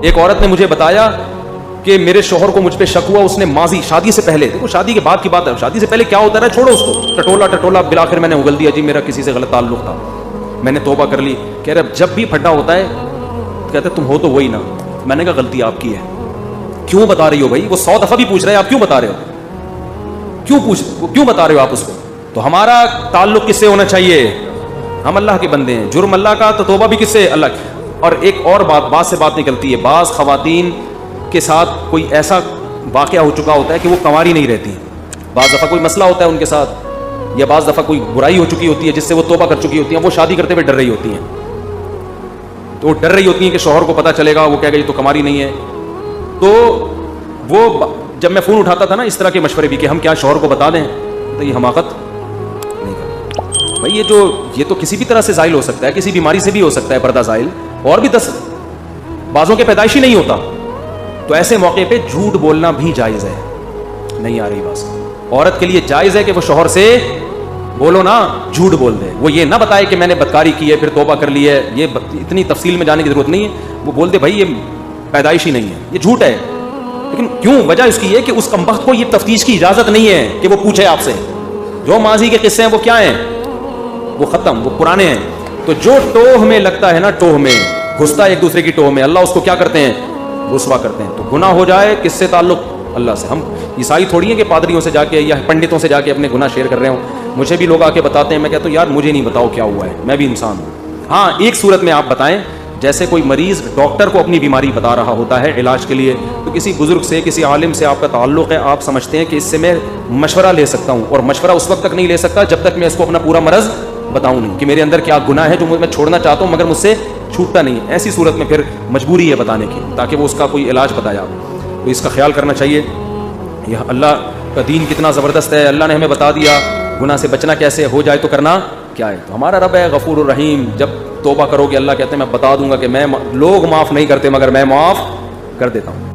ایک عورت نے مجھے بتایا کہ میرے شوہر کو مجھ پہ شک ہوا, اس نے ماضی شادی سے پہلے, دیکھو شادی کے بعد کی بات ہے, شادی سے پہلے کیا ہوتا ہے چھوڑو اس کو, ٹٹولا بالآخر میں نے اگل دیا, جی میرا کسی سے غلط تعلق تھا, میں نے توبہ کر لی. کہہ رہے جب بھی پھٹا ہوتا ہے کہتے تم ہو تو وہی نا. میں نے کہا غلطی آپ کی ہے, کیوں بتا رہی ہو بھائی؟ وہ 100 دفعہ بھی پوچھ رہے ہیں آپ کیوں بتا رہے ہو, کیوں بتا رہے ہو آپ اس کو؟ تو ہمارا تعلق کس سے ہونا چاہیے؟ ہم اللہ کے بندے ہیں, جرم اللہ کا, تو توبہ بھی کس سے؟ اللہ کی. اور ایک اور بات سے بات نکلتی ہے, بعض خواتین کے ساتھ کوئی ایسا واقعہ ہو چکا ہوتا ہے کہ وہ کنواری نہیں رہتی, بعض دفعہ کوئی مسئلہ ہوتا ہے ان کے ساتھ, یا بعض دفعہ کوئی برائی ہو چکی ہوتی ہے جس سے وہ توبہ کر چکی ہوتی ہیں, وہ شادی کرتے ہوئے ڈر رہی ہوتی ہیں, تو وہ ڈر رہی ہوتی ہیں کہ شوہر کو پتہ چلے گا, وہ کہے گا یہ تو کنواری نہیں ہے. تو وہ جب میں فون اٹھاتا تھا نا اس طرح کے مشورے بھی کہ ہم کیا شوہر کو بتا دیں, تو یہ حماقت نہیں کرتا بھائی. یہ تو کسی بھی طرح سے زائل ہو سکتا ہے, کسی بیماری سے بھی ہو سکتا ہے پردہ زائل, اور بھی 10 بعضوں کے پیدائشی نہیں ہوتا. تو ایسے موقع پہ جھوٹ بولنا بھی جائز ہے. نہیں آ رہی بات؟ عورت کے لیے جائز ہے کہ وہ شوہر سے بولو نا, جھوٹ بول دے, وہ یہ نہ بتائے کہ میں نے بدکاری کی ہے پھر توبہ کر لی ہے, یہ اتنی تفصیل میں جانے کی ضرورت نہیں ہے. وہ بول دے بھائی یہ پیدائشی نہیں ہے, یہ جھوٹ ہے. لیکن کیوں؟ وجہ اس کی ہے کہ اس کمبخت کو یہ تفتیش کی اجازت نہیں ہے کہ وہ پوچھے آپ سے. جو ماضی کے قصے ہیں وہ کیا ہیں؟ وہ ختم, وہ پرانے ہیں. تو جو ٹوہ میں لگتا ہے نا, ٹوہ میں گھستا ہے ایک دوسرے کی ٹوہ میں, اللہ اس کو کیا کرتے ہیں؟ رسوا کرتے ہیں. تو گناہ ہو جائے کس سے تعلق؟ اللہ سے. ہم عیسائی تھوڑی ہیں کہ پادریوں سے جا کے یا پنڈتوں سے جا کے اپنے گناہ شیئر کر رہے ہوں. مجھے بھی لوگ آ کے بتاتے ہیں, میں کہتا ہوں یار مجھے نہیں بتاؤ کیا ہوا ہے, میں بھی انسان ہوں. ہاں ایک صورت میں آپ بتائیں, جیسے کوئی مریض ڈاکٹر کو اپنی بیماری بتا رہا ہوتا ہے علاج کے لیے, تو کسی بزرگ سے, کسی عالم سے آپ کا تعلق ہے, آپ سمجھتے ہیں کہ اس سے میں مشورہ لے سکتا ہوں, اور مشورہ اس وقت تک نہیں لے سکتا جب تک میں اس کو اپنا پورا مرض بتاؤں نہیں کہ میرے اندر کیا گناہ ہے جو میں چھوڑنا چاہتا ہوں مگر مجھ سے چھوٹتا نہیں. ایسی صورت میں پھر مجبوری ہے بتانے کی تاکہ وہ اس کا کوئی علاج بتایا. تو اس کا خیال کرنا چاہیے. یہ اللہ کا دین کتنا زبردست ہے, اللہ نے ہمیں بتا دیا گناہ سے بچنا کیسے, ہو جائے تو کرنا کیا ہے. تو ہمارا رب ہے غفور الرحیم, جب توبہ کرو گے اللہ کہتے ہیں میں بتا دوں گا کہ میں لوگ معاف نہیں کرتے مگر میں معاف کر دیتا ہوں.